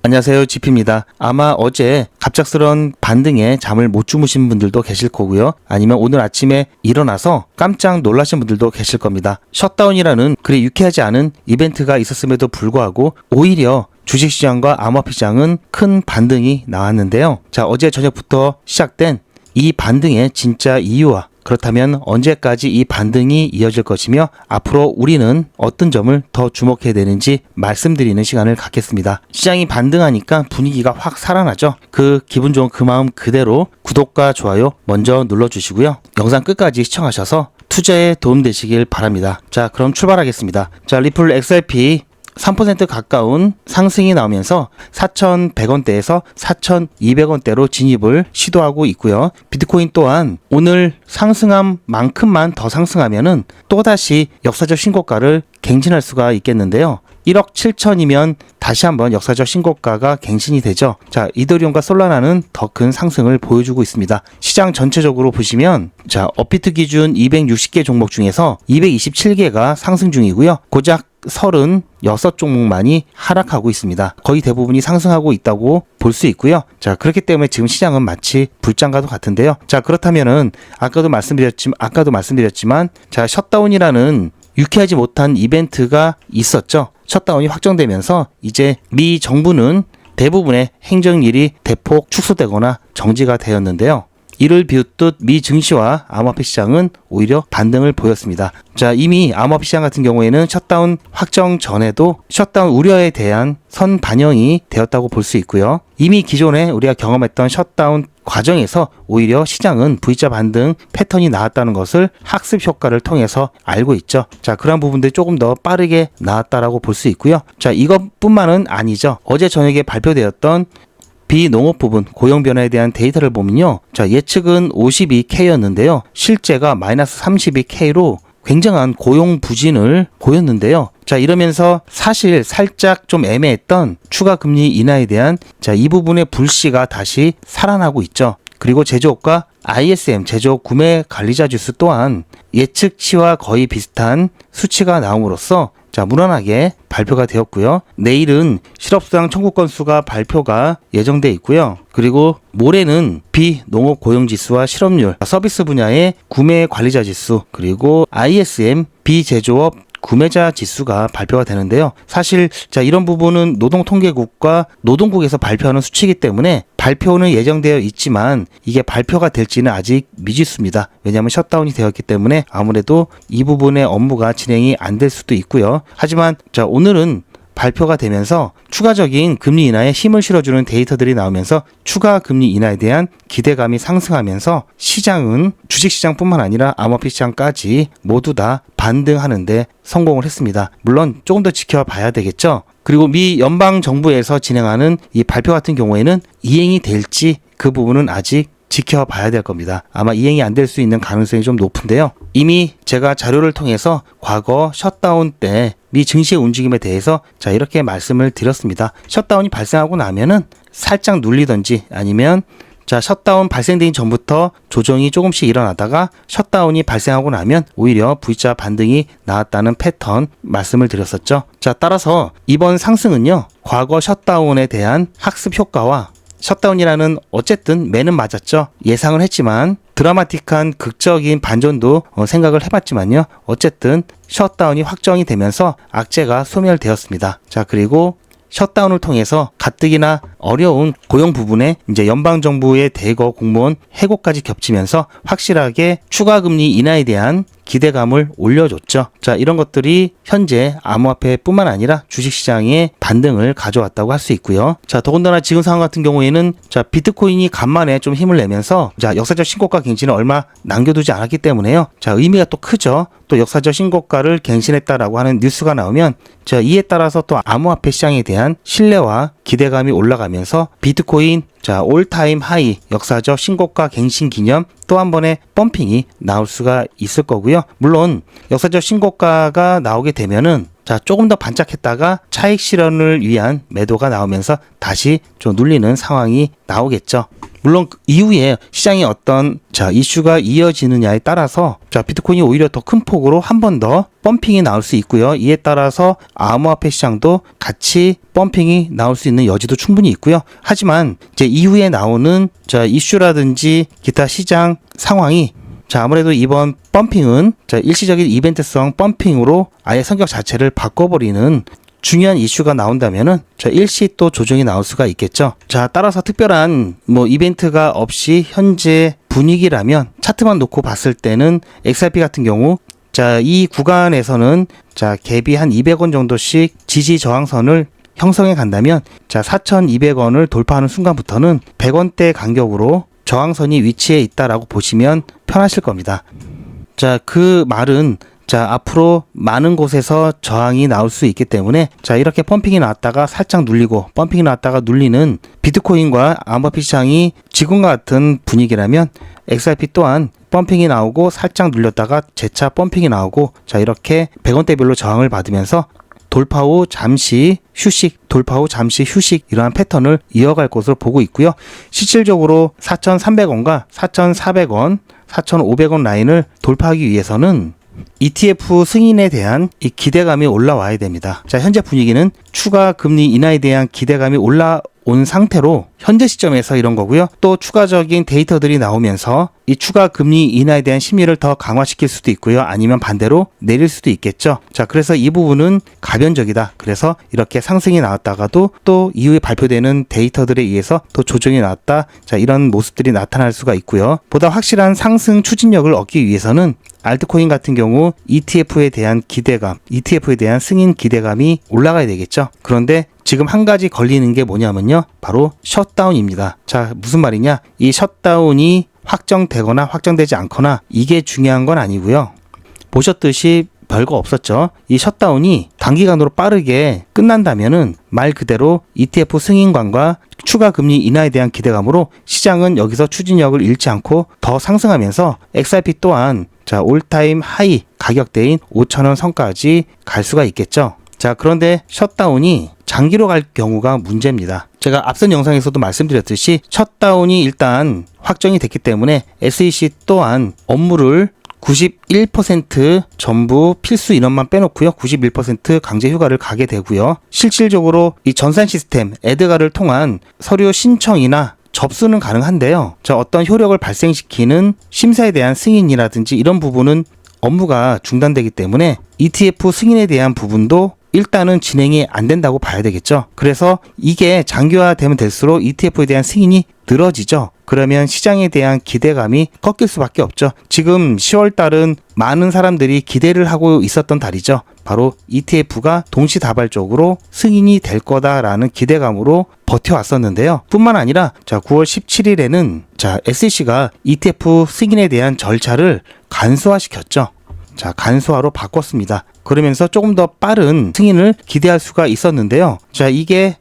안녕하세요, GP입니다. 아마 어제 갑작스런 반등에 잠을 못 주무신 분들도 계실 거고요. 아니면 오늘 아침에 일어나서 깜짝 놀라신 분들도 계실 겁니다. 셧다운이라는 그리 유쾌하지 않은 이벤트가 있었음에도 불구하고 오히려 주식시장과 암호화폐시장은 큰 반등이 나왔는데요. 자, 어제 저녁부터 시작된 이 반등의 진짜 이유와 그렇다면 언제까지 이 반등이 이어질 것이며 앞으로 우리는 어떤 점을 더 주목해야 되는지 말씀드리는 시간을 갖겠습니다. 시장이 반등하니까 분위기가 확 살아나죠. 그 기분 좋은 그 마음 그대로 구독과 좋아요 먼저 눌러주시고요. 영상 끝까지 시청하셔서 투자에 도움되시길 바랍니다. 자, 그럼 출발하겠습니다. 자, 리플 XRP 3% 가까운 상승이 나오면서 4,100원대에서 4,200원대로 진입을 시도하고 있고요. 비트코인 또한 오늘 상승한 만큼만 더 상승하면은 또다시 역사적 신고가를 갱신할 수가 있겠는데요. 1억 7천이면 다시 한번 역사적 신고가가 갱신이 되죠. 자, 이더리움과 솔라나는 더 큰 상승을 보여주고 있습니다. 시장 전체적으로 보시면 자, 업비트 기준 260개 종목 중에서 227개가 상승 중이고요. 고작 36종목만이 하락하고 있습니다. 거의 대부분이 상승하고 있다고 볼 수 있고요. 자, 그렇기 때문에 지금 시장은 마치 불장과도 같은데요. 자, 그렇다면은 아까도 말씀드렸지만 자, 셧다운이라는 유쾌하지 못한 이벤트가 있었죠. 셧다운이 확정되면서 이제 미 정부는 대부분의 행정일이 대폭 축소되거나 정지가 되었는데요. 이를 비웃듯 미 증시와 암호화폐 시장은 오히려 반등을 보였습니다. 자, 이미 암호화폐 시장 같은 경우에는 셧다운 확정 전에도 셧다운 우려에 대한 선 반영이 되었다고 볼 수 있고요. 이미 기존에 우리가 경험했던 셧다운 과정에서 오히려 시장은 V자 반등 패턴이 나왔다는 것을 학습 효과를 통해서 알고 있죠. 자, 그런 부분들이 조금 더 빠르게 나왔다라고 볼 수 있고요. 자, 이것뿐만은 아니죠. 어제 저녁에 발표되었던 비농업 부분 고용 변화에 대한 데이터를 보면요. 자, 예측은 52K였는데요. 실제가 마이너스 32K로 굉장한 고용 부진을 보였는데요. 자, 이러면서 사실 살짝 좀 애매했던 추가 금리 인하에 대한 자, 이 부분의 불씨가 다시 살아나고 있죠. 그리고 제조업과 ISM 제조업 구매 관리자 지수 또한 예측치와 거의 비슷한 수치가 나옴으로써 자, 무난하게 발표가 되었고요. 내일은 실업수당 청구 건수가 발표가 예정돼 있고요. 그리고 모레는 비농업 고용지수와 실업률, 서비스 분야의 구매 관리자 지수, 그리고 ISM 비제조업 구매자 지수가 발표가 되는데요. 사실 자, 이런 부분은 노동통계국과 노동국에서 발표하는 수치이기 때문에 발표는 예정되어 있지만 이게 발표가 될지는 아직 미지수입니다. 왜냐하면 셧다운이 되었기 때문에 아무래도 이 부분의 업무가 진행이 안 될 수도 있고요. 하지만 자, 오늘은 발표가 되면서 추가적인 금리 인하에 힘을 실어주는 데이터들이 나오면서 추가 금리 인하에 대한 기대감이 상승하면서 시장은 주식시장뿐만 아니라 암호화폐 시장까지 모두 다 반등하는데 성공을 했습니다. 물론 조금 더 지켜봐야 되겠죠. 그리고 미 연방정부에서 진행하는 이 발표 같은 경우에는 이행이 될지 그 부분은 아직 지켜봐야 될 겁니다. 아마 이행이 안 될 수 있는 가능성이 좀 높은데요. 이미 제가 자료를 통해서 과거 셧다운 때 미 증시의 움직임에 대해서 자, 이렇게 말씀을 드렸습니다. 셧다운이 발생하고 나면은 살짝 눌리던지 아니면 자, 셧다운 발생되기 전부터 조정이 조금씩 일어나다가 셧다운이 발생하고 나면 오히려 V자 반등이 나왔다는 패턴 말씀을 드렸었죠. 자, 따라서 이번 상승은요, 과거 셧다운에 대한 학습 효과와 셧다운이라는 어쨌든 매는 맞았죠. 예상을 했지만 드라마틱한 극적인 반전도 생각을 해봤지만요. 어쨌든 셧다운이 확정이 되면서 악재가 소멸되었습니다. 자, 그리고 셧다운을 통해서 가뜩이나 어려운 고용 부분에 이제 연방정부의 대거 공무원 해고까지 겹치면서 확실하게 추가 금리 인하에 대한 기대감을 올려줬죠. 자, 이런 것들이 현재 암호화폐뿐만 아니라 주식시장의 반등을 가져왔다고 할 수 있고요. 자, 더군다나 지금 상황 같은 경우에는 자, 비트코인이 간만에 좀 힘을 내면서 자, 역사적 신고가 갱신을 얼마 남겨두지 않았기 때문에요. 자, 의미가 또 크죠. 또 역사적 신고가를 갱신했다라고 하는 뉴스가 나오면 자, 이에 따라서 또 암호화폐 시장에 대한 신뢰와 기대감이 올라가면서 비트코인 자, 올타임 하이 역사적 신고가 갱신 기념 또 한 번의 펌핑이 나올 수가 있을 거고요. 물론 역사적 신고가가 나오게 되면은 자, 조금 더 반짝했다가 차익 실현을 위한 매도가 나오면서 다시 좀 눌리는 상황이 나오겠죠. 물론 그 이후에 시장에 어떤 이슈가 이어지느냐에 따라서 비트코인이 오히려 더 큰 폭으로 한 번 더 펌핑이 나올 수 있고요. 이에 따라서 암호화폐 시장도 같이 펌핑이 나올 수 있는 여지도 충분히 있고요. 하지만 이제 이후에 나오는 이슈라든지 기타 시장 상황이 아무래도 이번 펌핑은 일시적인 이벤트성 펌핑으로 아예 성격 자체를 바꿔버리는 중요한 이슈가 나온다면은 일시 또 조정이 나올 수가 있겠죠. 따라서 특별한 이벤트가 없이 현재 분위기라면 차트만 놓고 봤을 때는 XRP 같은 경우 이 구간에서는 갭이 한 200원 정도씩 지지 저항선을 형성해 간다면 4,200원을 돌파하는 순간부터는 100원대 간격으로 저항선이 위치해 있다라고 보시면 편하실 겁니다. 그 말은 앞으로 많은 곳에서 저항이 나올 수 있기 때문에 이렇게 펌핑이 나왔다가 살짝 눌리고 펌핑이 나왔다가 눌리는 비트코인과 암호화폐 시장이 지금과 같은 분위기라면 XRP 또한 펌핑이 나오고 살짝 눌렸다가 재차 펌핑이 나오고 이렇게 100원대별로 저항을 받으면서 돌파 후 잠시 휴식, 돌파 후 잠시 휴식 이러한 패턴을 이어갈 것으로 보고 있고요. 실질적으로 4,300원과 4,400원, 4,500원 라인을 돌파하기 위해서는 ETF 승인에 대한 이 기대감이 올라와야 됩니다. 현재 분위기는 추가 금리 인하에 대한 기대감이 올라온 상태로 현재 시점에서 이런 거고요. 또 추가적인 데이터들이 나오면서 이 추가 금리 인하에 대한 심리를 더 강화시킬 수도 있고요. 아니면 반대로 내릴 수도 있겠죠. 그래서 이 부분은 가변적이다. 그래서 이렇게 상승이 나왔다가도 또 이후에 발표되는 데이터들에 의해서 또 조정이 나왔다. 이런 모습들이 나타날 수가 있고요. 보다 확실한 상승 추진력을 얻기 위해서는 알트코인 같은 경우 ETF에 대한 기대감, ETF에 대한 승인 기대감이 올라가야 되겠죠. 그런데 지금 한 가지 걸리는 게 뭐냐면요. 바로 셧다운입니다. 무슨 말이냐? 이 셧다운이 확정되거나 확정되지 않거나 이게 중요한 건 아니고요. 보셨듯이 별거 없었죠. 이 셧다운이 단기간으로 빠르게 끝난다면은 말 그대로 ETF 승인관과 추가 금리 인하에 대한 기대감으로 시장은 여기서 추진력을 잃지 않고 더 상승하면서 XRP 또한 올타임 하이 가격대인 5,000원 선까지 갈 수가 있겠죠. 그런데 셧다운이 장기로 갈 경우가 문제입니다. 제가 앞선 영상에서도 말씀드렸듯이 셧다운이 일단 확정이 됐기 때문에 SEC 또한 업무를 91% 전부 필수 인원만 빼놓고요. 91% 강제 휴가를 가게 되고요. 실질적으로 이 전산 시스템 에드가를 통한 서류 신청이나 접수는 가능한데요. 어떤 효력을 발생시키는 심사에 대한 승인이라든지 이런 부분은 업무가 중단되기 때문에 ETF 승인에 대한 부분도 일단은 진행이 안 된다고 봐야 되겠죠. 그래서 이게 장기화되면 될수록 ETF에 대한 승인이 늘어지죠. 그러면 시장에 대한 기대감이 꺾일 수밖에 없죠. 지금 10월 달은 많은 사람들이 기대를 하고 있었던 달이죠. 바로 ETF가 동시다발적으로 승인이 될 거다라는 기대감으로 버텨왔었는데요. 뿐만 아니라 9월 17일에는 SEC가 ETF 승인에 대한 절차를 간소화시켰죠. 간소화로 바꿨습니다. 그러면서 조금 더 빠른 승인을 기대할 수가 있었는데요. 이게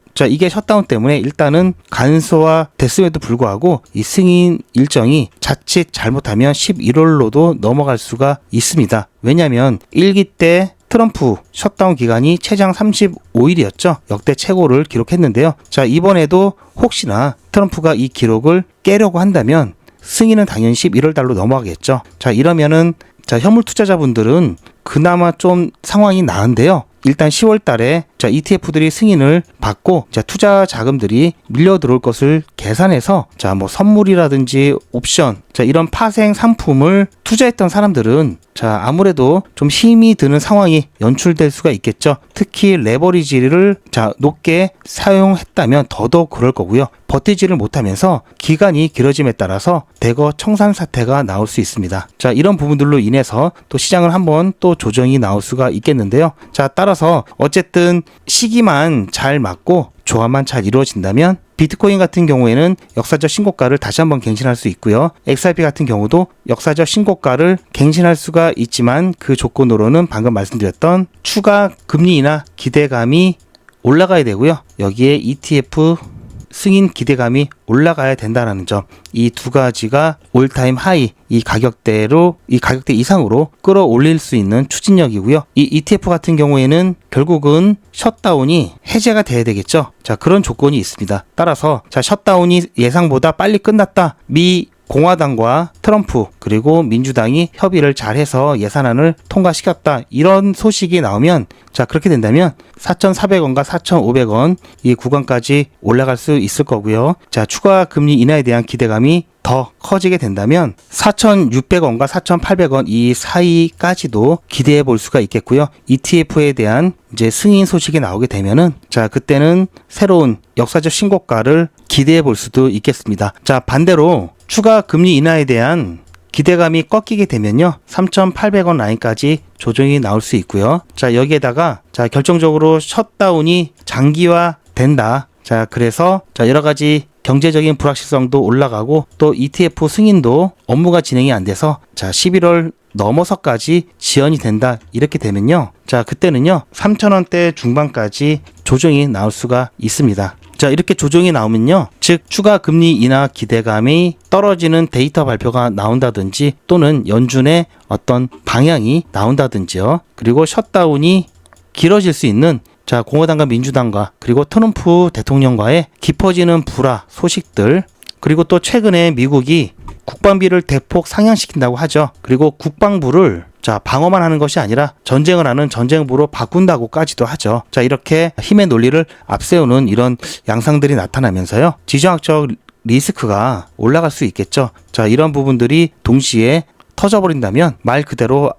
셧다운 때문에 일단은 간소화 됐음에도 불구하고 이 승인 일정이 자칫 잘못하면 11월로도 넘어갈 수가 있습니다. 왜냐하면 1기 때 트럼프 셧다운 기간이 최장 35일이었죠. 역대 최고를 기록했는데요. 이번에도 혹시나 트럼프가 이 기록을 깨려고 한다면 승인은 당연히 11월 달로 넘어가겠죠. 이러면은 현물 투자자분들은 그나마 좀 상황이 나은데요. 일단 10월 달에 ETF들이 승인을 받고 투자 자금들이 밀려 들어올 것을 계산해서 선물이라든지 옵션 이런 파생 상품을 투자했던 사람들은 아무래도 좀 힘이 드는 상황이 연출될 수가 있겠죠. 특히 레버리지를 높게 사용했다면 더더욱 그럴 거고요. 버티지를 못하면서 기간이 길어짐에 따라서 대거 청산 사태가 나올 수 있습니다. 이런 부분들로 인해서 또 시장을 한번 또 조정이 나올 수가 있겠는데요. 따라서 어쨌든 시기만 잘 맞고 조합만 잘 이루어진다면 비트코인 같은 경우에는 역사적 신고가를 다시 한번 갱신할 수 있고요. XRP 같은 경우도 역사적 신고가를 갱신할 수가 있지만 그 조건으로는 방금 말씀드렸던 추가 금리 인하 기대감이 올라가야 되고요. 여기에 ETF 승인 기대감이 올라가야 된다는 점, 이 두 가지가 올타임 하이, 이 가격대 이상으로 끌어올릴 수 있는 추진력이고요. 이 ETF 같은 경우에는 결국은 셧다운이 해제가 돼야 되겠죠. 자, 그런 조건이 있습니다. 따라서 자, 셧다운이 예상보다 빨리 끝났다. 공화당과 트럼프 그리고 민주당이 협의를 잘해서 예산안을 통과시켰다. 이런 소식이 나오면 자, 그렇게 된다면 4,400원과 4,500원 이 구간까지 올라갈 수 있을 거고요. 자, 추가 금리 인하에 대한 기대감이 더 커지게 된다면 4,600원과 4,800원 이 사이까지도 기대해 볼 수가 있겠고요. ETF에 대한 이제 승인 소식이 나오게 되면은 자, 그때는 새로운 역사적 신고가를 기대해 볼 수도 있겠습니다. 자, 반대로 추가 금리 인하에 대한 기대감이 꺾이게 되면요, 3,800원 라인까지 조정이 나올 수 있고요. 자, 여기에다가 자, 결정적으로 셧다운이 장기화 된다. 자, 그래서 자, 여러 가지 경제적인 불확실성도 올라가고 또 ETF 승인도 업무가 진행이 안 돼서 자, 11월 넘어서까지 지연이 된다. 이렇게 되면요, 자, 그때는요 3,000원대 중반까지 조정이 나올 수가 있습니다. 자, 이렇게 조정이 나오면요, 즉 추가 금리 인하 기대감이 떨어지는 데이터 발표가 나온다든지 또는 연준의 어떤 방향이 나온다든지요. 그리고 셧다운이 길어질 수 있는 자, 공화당과 민주당과 그리고 트럼프 대통령과의 깊어지는 불화 소식들, 그리고 또 최근에 미국이 국방비를 대폭 상향시킨다고 하죠. 그리고 국방부를 자, 방어만 하는 것이 아니라 전쟁을 하는 전쟁부로 바꾼다고까지도 하죠. 자, 이렇게 힘의 논리를 앞세우는 이런 양상들이 나타나면서요, 지정학적 리스크가 올라갈 수 있겠죠. 자, 이런 부분들이 동시에 터져버린다면 말 그대로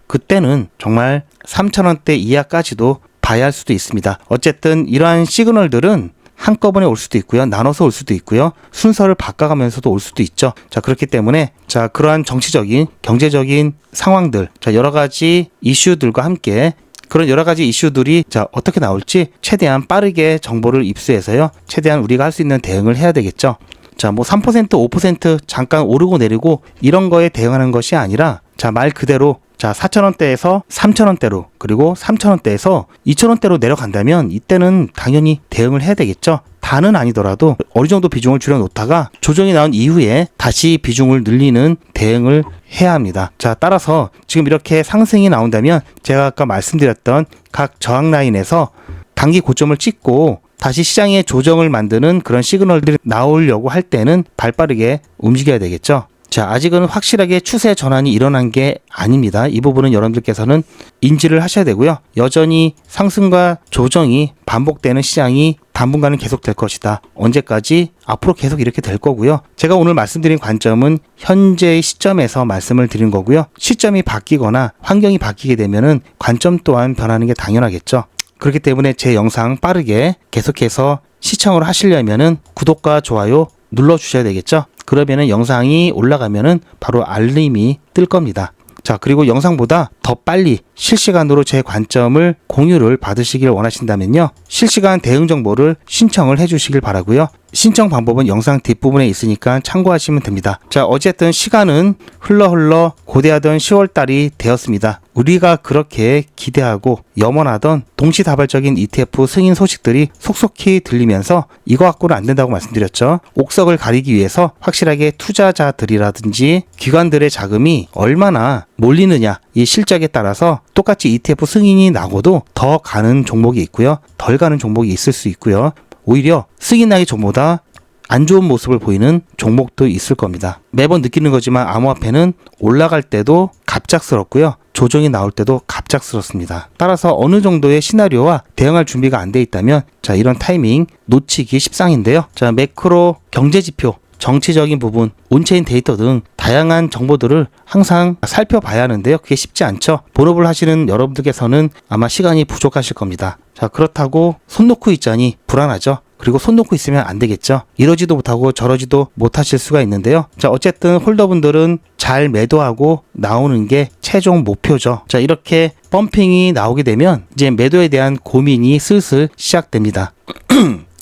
그때는 정말 3,000원대 이하까지도 봐야 할 수도 있습니다. 어쨌든 이러한 시그널들은 한꺼번에 올 수도 있고요. 나눠서 올 수도 있고요. 순서를 바꿔가면서도 올 수도 있죠. 자, 그렇기 때문에 자, 그러한 정치적인, 경제적인 상황들, 자, 여러 가지 이슈들과 함께 그런 여러 가지 이슈들이 자, 어떻게 나올지 최대한 빠르게 정보를 입수해서요, 최대한 우리가 할 수 있는 대응을 해야 되겠죠. 자, 뭐 3%, 5% 잠깐 오르고 내리고 이런 거에 대응하는 것이 아니라 자, 말 그대로 자, 4,000원대에서 3,000원대로 그리고 3,000원대에서 2,000원대로 내려간다면 이때는 당연히 대응을 해야 되겠죠. 다는 아니더라도 어느 정도 비중을 줄여놓다가 조정이 나온 이후에 다시 비중을 늘리는 대응을 해야 합니다. 자, 따라서 지금 이렇게 상승이 나온다면 제가 아까 말씀드렸던 각 저항 라인에서 단기 고점을 찍고 다시 시장에 조정을 만드는 그런 시그널들이 나오려고 할 때는 발빠르게 움직여야 되겠죠. 자, 아직은 확실하게 추세 전환이 일어난 게 아닙니다. 이 부분은 여러분들께서는 인지를 하셔야 되고요. 여전히 상승과 조정이 반복되는 시장이 당분간은 계속될 것이다. 언제까지? 앞으로 계속 이렇게 될 거고요. 제가 오늘 말씀드린 관점은 현재의 시점에서 말씀을 드린 거고요. 시점이 바뀌거나 환경이 바뀌게 되면은 관점 또한 변하는 게 당연하겠죠. 그렇기 때문에 제 영상 빠르게 계속해서 시청을 하시려면은 구독과 좋아요 눌러주셔야 되겠죠. 그러면은 영상이 올라가면은 바로 알림이 뜰 겁니다. 자, 그리고 영상보다 더 빨리 실시간으로 제 관점을 공유를 받으시길 원하신다면요, 실시간 대응 정보를 신청을 해주시길 바라고요. 신청 방법은 영상 뒷부분에 있으니까 참고하시면 됩니다. 자, 어쨌든 시간은 흘러 고대하던 10월달이 되었습니다. 우리가 그렇게 기대하고 염원하던 동시다발적인 ETF 승인 소식들이 속속히 들리면서 이거 갖고는 안 된다고 말씀드렸죠. 옥석을 가리기 위해서 확실하게 투자자들이라든지 기관들의 자금이 얼마나 몰리느냐, 이 실적에 따라서 똑같이 ETF 승인이 나고도 더 가는 종목이 있고요, 덜 가는 종목이 있을 수 있고요, 오히려 승인 나기 전보다 안 좋은 모습을 보이는 종목도 있을 겁니다. 매번 느끼는 거지만 암호화폐는 올라갈 때도 갑작스럽고요, 조정이 나올 때도 갑작스럽습니다. 따라서 어느 정도의 시나리오와 대응할 준비가 안 돼 있다면 자, 이런 타이밍 놓치기 십상인데요. 자, 매크로 경제지표, 정치적인 부분, 온체인 데이터 등 다양한 정보들을 항상 살펴봐야 하는데요, 그게 쉽지 않죠. 본업을 하시는 여러분들께서는 아마 시간이 부족하실 겁니다. 자, 그렇다고 손 놓고 있자니 불안하죠. 그리고 손 놓고 있으면 안 되겠죠. 이러지도 못하고 저러지도 못하실 수가 있는데요. 자, 어쨌든 홀더분들은 잘 매도하고 나오는 게 최종 목표죠. 자, 이렇게 펌핑이 나오게 되면 이제 매도에 대한 고민이 슬슬 시작됩니다.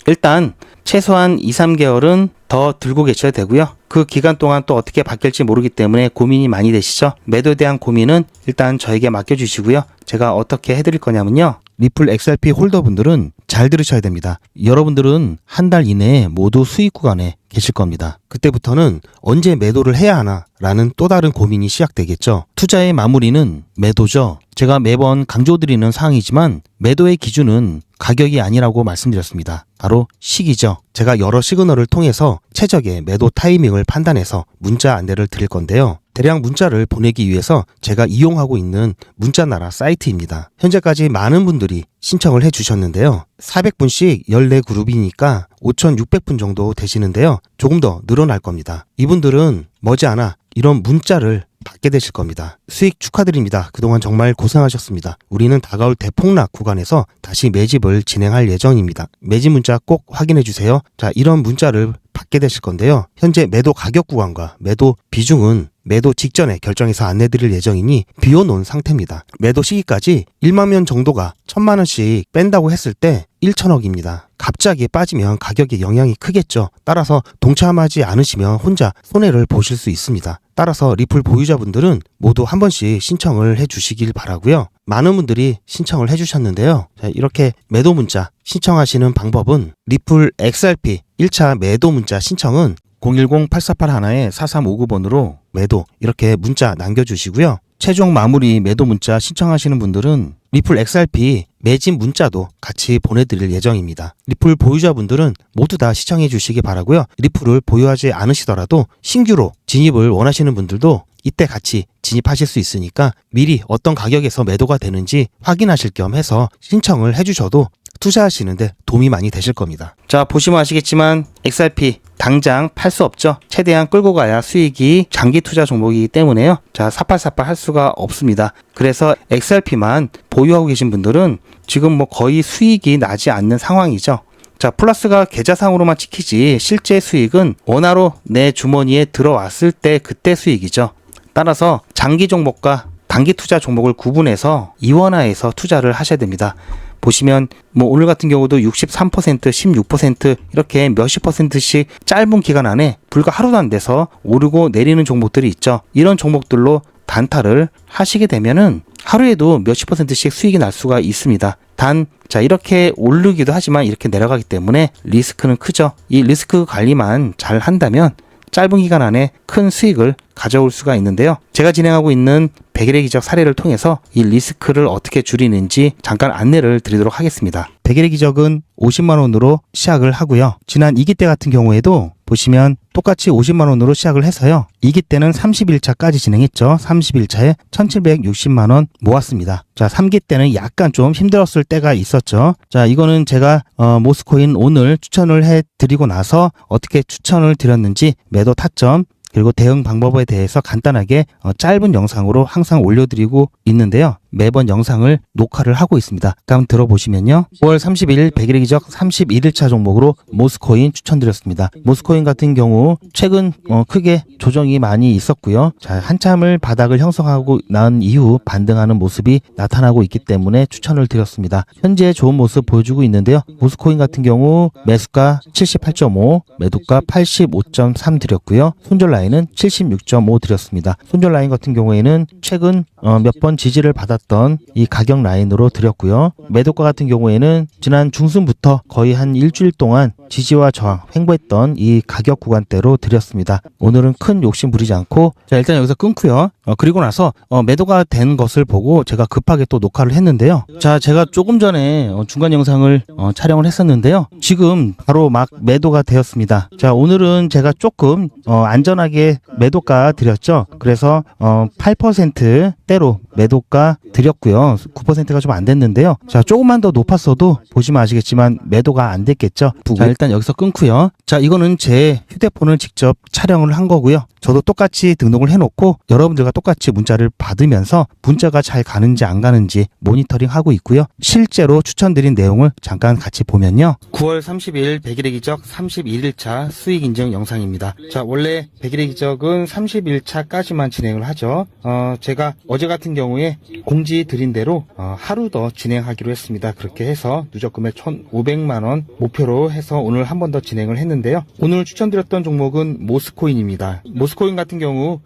일단 최소한 2, 3개월은 더 들고 계셔야 되고요. 그 기간 동안 또 어떻게 바뀔지 모르기 때문에 고민이 많이 되시죠. 매도에 대한 고민은 일단 저에게 맡겨주시고요. 제가 어떻게 해드릴 거냐면요, 리플 XRP 홀더분들은 잘 들으셔야 됩니다. 여러분들은 한 달 이내에 모두 수익 구간에 계실 겁니다. 그때부터는 언제 매도를 해야 하나 라는 또 다른 고민이 시작되겠죠. 투자의 마무리는 매도죠. 제가 매번 강조드리는 사항이지만 매도의 기준은 가격이 아니라고 말씀드렸습니다. 바로 시기죠. 제가 여러 시그널을 통해서 최적의 매도 타이밍을 판단해서 문자 안내를 드릴 건데요. 대량 문자를 보내기 위해서 제가 이용하고 있는 문자나라 사이트입니다. 현재까지 많은 분들이 신청을 해주셨는데요. 400분씩 14그룹이니까 5,600분 정도 되시는데요. 조금 더 늘어날 겁니다. 이분들은 머지않아 이런 문자를 받게 되실 겁니다. 수익 축하드립니다. 그동안 정말 고생하셨습니다. 우리는 다가올 대폭락 구간에서 다시 매집을 진행할 예정입니다. 매집 문자 꼭 확인해 주세요. 자, 이런 문자를 받게 되실 건데요. 현재 매도 가격 구간과 매도 비중은 매도 직전에 결정해서 안내드릴 예정이니 비워놓은 상태입니다. 매도 시기까지 1만 명 정도가 1,000만 원씩 뺀다고 했을 때 1천억입니다. 갑자기 빠지면 가격에 영향이 크겠죠. 따라서 동참하지 않으시면 혼자 손해를 보실 수 있습니다. 따라서 리플 보유자분들은 모두 한 번씩 신청을 해주시길 바라고요. 많은 분들이 신청을 해주셨는데요. 자, 이렇게 매도 문자 신청하시는 방법은 리플 XRP 1차 매도 문자 신청은 010-8481-4359번으로 매도 이렇게 문자 남겨주시고요. 최종 마무리 매도 문자 신청하시는 분들은 리플 XRP 매집 문자도 같이 보내드릴 예정입니다. 리플 보유자분들은 모두 다 시청해 주시기 바라고요. 리플을 보유하지 않으시더라도 신규로 진입을 원하시는 분들도 이때 같이 진입하실 수 있으니까 미리 어떤 가격에서 매도가 되는지 확인하실 겸 해서 신청을 해주셔도 투자하시는데 도움이 많이 되실 겁니다. 자, 보시면 아시겠지만 XRP 당장 팔 수 없죠. 최대한 끌고 가야 수익이 장기 투자 종목이기 때문에요. 자, 사팔사팔 할 수가 없습니다. 그래서 XRP만 보유하고 계신 분들은 지금 뭐 거의 수익이 나지 않는 상황이죠. 자, 플러스가 계좌상으로만 찍히지 실제 수익은 원화로 내 주머니에 들어왔을 때 그때 수익이죠. 따라서 장기 종목과 단기 투자 종목을 구분해서 이원화해서 투자를 하셔야 됩니다. 보시면 뭐 오늘 같은 경우도 63%, 16% 이렇게 몇십 %씩 짧은 기간 안에 불과 하루도 안 돼서 오르고 내리는 종목들이 있죠. 이런 종목들로 단타를 하시게 되면은 하루에도 몇십 %씩 수익이 날 수가 있습니다. 자, 이렇게 오르기도 하지만 이렇게 내려가기 때문에 리스크는 크죠. 이 리스크 관리만 잘 한다면 짧은 기간 안에 큰 수익을 가져올 수가 있는데요. 제가 진행하고 있는 100일의 기적 사례를 통해서 이 리스크를 어떻게 줄이는지 잠깐 안내를 드리도록 하겠습니다. 100일의 기적은 50만 원으로 시작을 하고요. 지난 2기 때 같은 경우에도 보시면 똑같이 50만 원으로 시작을 해서요. 2기 때는 31차까지 진행했죠. 31차에 1760만 원 모았습니다. 자, 3기 때는 약간 좀 힘들었을 때가 있었죠. 자, 이거는 제가 모스코인 오늘 추천을 해드리고 나서 어떻게 추천을 드렸는지 매도 타점 그리고 대응 방법에 대해서 간단하게 짧은 영상으로 항상 올려드리고 있는데요. 매번 영상을 녹화를 하고 있습니다. 한번 들어보시면요. 5월 31일 100일의 기적 31일차 종목으로 모스코인 추천드렸습니다. 모스코인 같은 경우 최근 크게 조정이 많이 있었고요. 자, 한참을 바닥을 형성하고 난 이후 반등하는 모습이 나타나고 있기 때문에 추천을 드렸습니다. 현재 좋은 모습 보여주고 있는데요. 모스코인 같은 경우 매수가 78.5, 매도가 85.3 드렸고요. 손절 라인은 76.5 드렸습니다. 손절 라인 같은 경우에는 최근 몇 번 지지를 받았던 이 가격 라인으로 드렸고요. 매도가 같은 경우에는 지난 중순부터 거의 한 일주일 동안 지지와 저항 횡보했던 이 가격 구간대로 드렸습니다. 오늘은 큰 욕심 부리지 않고 자, 일단 여기서 끊고요. 그리고 나서 매도가 된 것을 보고 제가 급하게 또 녹화를 했는데요. 자, 제가 조금 전에 중간 영상을 촬영을 했었는데요. 지금 바로 막 매도가 되었습니다. 자, 오늘은 제가 조금 안전하게 매도가 드렸죠. 그래서 8%대로 매도가 드렸고요. 9%가 좀 안 됐는데요. 자, 조금만 더 높았어도 보시면 아시겠지만 매도가 안 됐겠죠. 자, 일단 여기서 끊고요. 자, 이거는 제 휴대폰을 직접 촬영을 한 거고요. 저도 똑같이 등록을 해놓고 여러분들과 똑같이 문자를 받으면서 문자가 잘 가는지 안 가는지 모니터링 하고 있고요. 실제로 추천드린 내용을 잠깐 같이 보면요. 9월 30일 100일의 기적 31일차 수익 인증 영상입니다. 자, 원래 100일의 기적은 31차까지만 진행을 하죠. 제가 어제 같은 경우에 0 공지 드린 대로 하루 더 진행하기로 했습니다. 그렇게 해서 누적 금액 1,500만원 목표로 해서 오늘 한 번 더 진행을 했는데요. 오늘 추천드렸던 종목은 모스코인입니다. 모스코인 같은 경우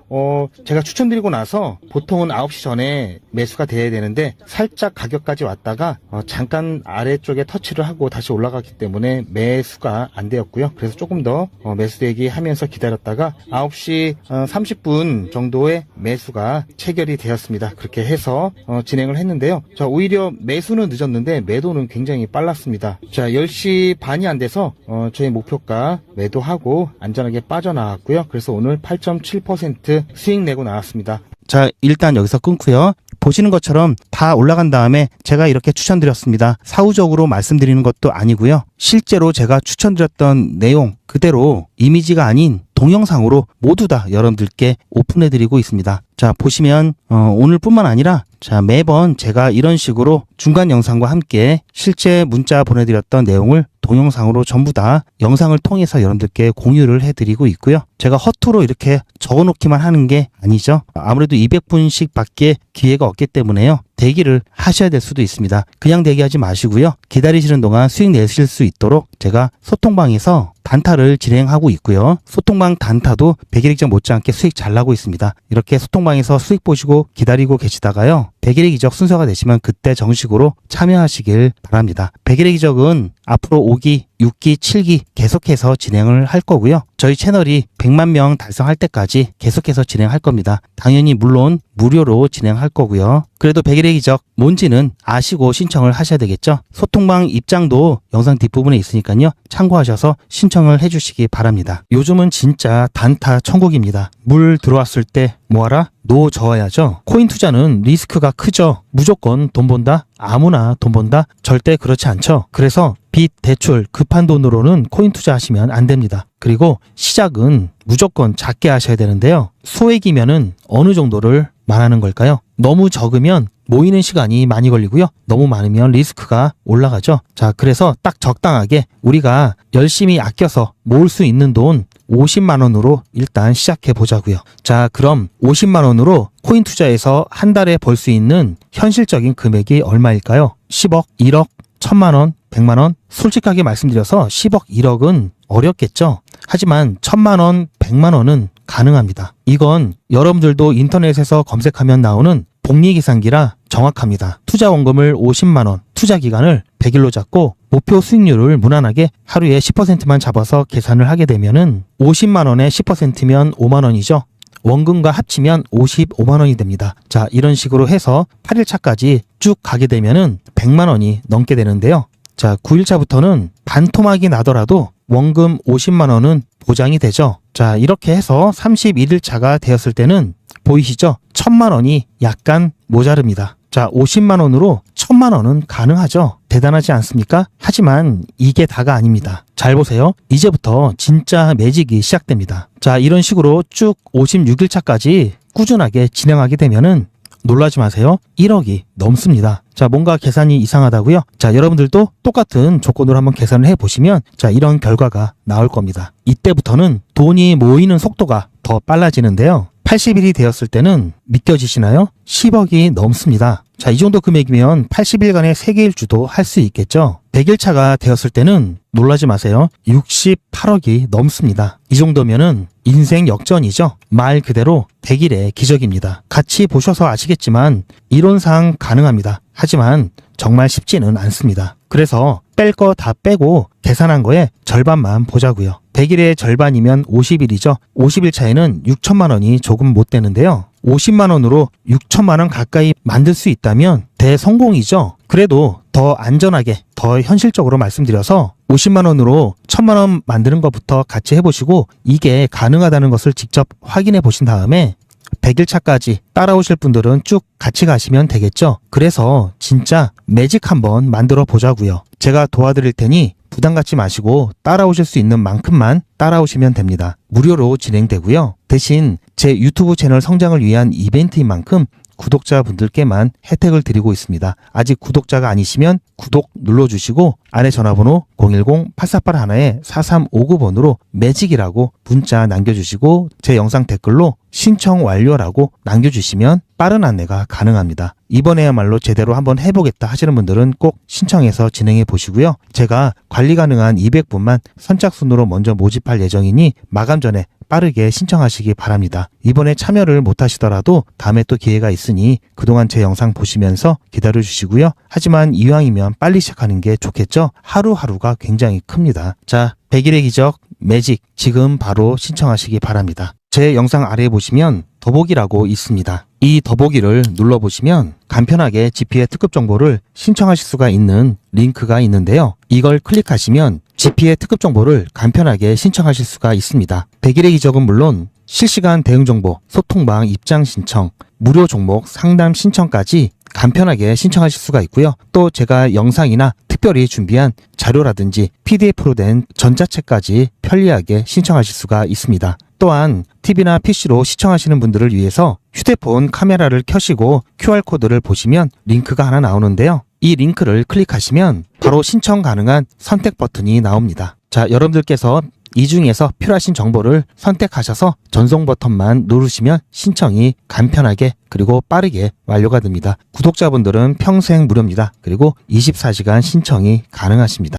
제가 추천드리고 나서 보통은 9시 전에 매수가 돼야 되는데 살짝 가격까지 왔다가 잠깐 아래쪽에 터치를 하고 다시 올라갔기 때문에 매수가 안 되었고요. 그래서 조금 더 매수되기 하면서 기다렸다가 9시 30분 정도에 매수가 체결이 되었습니다. 그렇게 해서 진행을 했는데요. 자, 오히려 매수는 늦었는데 매도는 굉장히 빨랐습니다. 자, 10시 반이 안 돼서 저희 목표가 매도하고 안전하게 빠져나왔고요. 그래서 오늘 8.7% 수익 내고 나왔습니다. 자, 일단 여기서 끊고요. 보시는 것처럼 다 올라간 다음에 제가 이렇게 추천드렸습니다. 사후적으로 말씀드리는 것도 아니고요. 실제로 제가 추천드렸던 내용 그대로 이미지가 아닌 동영상으로 모두 다 여러분들께 오픈해드리고 있습니다. 자, 보시면 오늘뿐만 아니라 자, 매번 제가 이런 식으로 중간 영상과 함께 실제 문자 보내드렸던 내용을 동영상으로 전부 다 영상을 통해서 여러분들께 공유를 해드리고 있고요. 제가 허투루 이렇게 적어놓기만 하는 게 아니죠. 아무래도 200분씩 밖에 기회가 없기 때문에요. 대기를 하셔야 될 수도 있습니다. 그냥 대기하지 마시고요. 기다리시는 동안 수익 내실 수 있도록 제가 소통방에서 단타를 진행하고 있고요. 소통방 단타도 100일 기적 못지않게 수익 잘 나고 있습니다. 이렇게 소통방에서 수익 보시고 기다리고 계시다가요. 100일의 기적 순서가 되시면 그때 정식으로 참여하시길 바랍니다. 100일의 기적은 앞으로 5기, 6기, 7기 계속해서 진행을 할 거고요. 저희 채널이 100만 명 달성할 때까지 계속해서 진행할 겁니다. 당연히 물론 무료로 진행할 거고요. 그래도 100일의 기적 뭔지는 아시고 신청을 하셔야 되겠죠. 소통방 입장도 영상 뒷부분에 있으니까요. 참고하셔서 신청을 해주시기 바랍니다. 요즘은 진짜 단타 천국입니다. 물 들어왔을 때 뭐하라? 노 저어야죠. 코인 투자는 리스크가 크죠. 무조건 돈 번다? 아무나 돈 번다? 절대 그렇지 않죠. 그래서 빚, 대출, 급한 돈으로는 코인 투자하시면 안 됩니다. 그리고 시작은 무조건 작게 하셔야 되는데요. 소액이면은 어느 정도를 말하는 걸까요? 너무 적으면 모이는 시간이 많이 걸리고요. 너무 많으면 리스크가 올라가죠. 자, 그래서 딱 적당하게 우리가 열심히 아껴서 모을 수 있는 돈 50만 원으로 일단 시작해 보자고요. 자, 그럼 50만 원으로 코인 투자에서 한 달에 벌 수 있는 현실적인 금액이 얼마일까요? 10억, 1억, 1000만 원, 100만 원? 솔직하게 말씀드려서 10억, 1억은 어렵겠죠. 하지만 1000만 원, 100만 원은 가능합니다. 이건 여러분들도 인터넷에서 검색하면 나오는 복리계산기라 정확합니다. 투자 원금을 50만 원, 투자 기간을 100일로 잡고 목표 수익률을 무난하게 하루에 10%만 잡아서 계산을 하게 되면은 50만 원에 10%면 5만 원이죠. 원금과 합치면 55만 원이 됩니다. 자, 이런 식으로 해서 8일차까지 쭉 가게 되면은 100만 원이 넘게 되는데요. 자, 9일차부터는 반토막이 나더라도 원금 50만 원은 보장이 되죠. 자, 이렇게 해서 31일차가 되었을 때는 보이시죠? 1000만 원이 약간 모자릅니다. 자, 50만 원으로 1000만 원은 가능하죠. 대단하지 않습니까? 하지만 이게 다가 아닙니다. 잘 보세요. 이제부터 진짜 매직이 시작됩니다. 자, 이런 식으로 쭉 56일차까지 꾸준하게 진행하게 되면은 놀라지 마세요. 1억이 넘습니다. 자, 뭔가 계산이 이상하다고요? 자, 여러분들도 똑같은 조건으로 한번 계산을 해보시면 자, 이런 결과가 나올 겁니다. 이때부터는 돈이 모이는 속도가 더 빨라지는데요. 80일이 되었을 때는 믿겨지시나요? 10억이 넘습니다. 자, 이 정도 금액이면 80일간의 세계일주도 할 수 있겠죠. 100일차가 되었을 때는 놀라지 마세요. 68억이 넘습니다. 이 정도면은 인생 역전이죠. 말 그대로 100일의 기적입니다. 같이 보셔서 아시겠지만 이론상 가능합니다. 하지만 정말 쉽지는 않습니다. 그래서 뺄 거 다 빼고 계산한 거에 절반만 보자고요. 100일의 절반이면 50일이죠. 50일 차에는 6천만 원이 조금 못 되는데요. 50만 원으로 6천만 원 가까이 만들 수 있다면 대성공이죠. 그래도 더 안전하게, 더 현실적으로 말씀드려서 50만 원으로 1000만 원 만드는 것부터 같이 해보시고 이게 가능하다는 것을 직접 확인해 보신 다음에 100일 차까지 따라오실 분들은 쭉 같이 가시면 되겠죠. 그래서 진짜 매직 한번 만들어 보자고요. 제가 도와드릴 테니 부담 갖지 마시고 따라오실 수 있는 만큼만 따라오시면 됩니다. 무료로 진행되고요. 대신 제 유튜브 채널 성장을 위한 이벤트인 만큼 구독자분들께만 혜택을 드리고 있습니다. 아직 구독자가 아니시면 구독 눌러주시고 안에 전화번호 010-8481-4359번으로 매직이라고 문자 남겨주시고 제 영상 댓글로 신청 완료라고 남겨주시면 빠른 안내가 가능합니다. 이번에야말로 제대로 한번 해보겠다 하시는 분들은 꼭 신청해서 진행해 보시고요. 제가 관리 가능한 200분만 선착순으로 먼저 모집할 예정이니 마감 전에 빠르게 신청하시기 바랍니다. 이번에 참여를 못하시더라도 다음에 또 기회가 있으니 그동안 제 영상 보시면서 기다려주시고요. 하지만 이왕이면 빨리 시작하는 게 좋겠죠? 하루하루가 굉장히 큽니다. 자, 100일의 기적 매직 지금 바로 신청하시기 바랍니다. 제 영상 아래에 보시면 더보기라고 있습니다. 이 더보기를 눌러보시면 간편하게 GP의 특급 정보를 신청하실 수가 있는 링크가 있는데요. 이걸 클릭하시면 GP의 특급 정보를 간편하게 신청하실 수가 있습니다. 100일의 기적은 물론 실시간 대응 정보, 소통방 입장 신청, 무료 종목 상담 신청까지 간편하게 신청하실 수가 있고요. 또 제가 영상이나 특별히 준비한 자료라든지 PDF로 된 전자책까지 편리하게 신청하실 수가 있습니다. 또한 TV나 PC로 시청하시는 분들을 위해서 휴대폰 카메라를 켜시고 QR코드를 보시면 링크가 하나 나오는데요. 이 링크를 클릭하시면 바로 신청 가능한 선택 버튼이 나옵니다. 자, 여러분들께서 이 중에서 필요하신 정보를 선택하셔서 전송 버튼만 누르시면 신청이 간편하게 그리고 빠르게 완료가 됩니다. 구독자분들은 평생 무료입니다. 그리고 24시간 신청이 가능하십니다.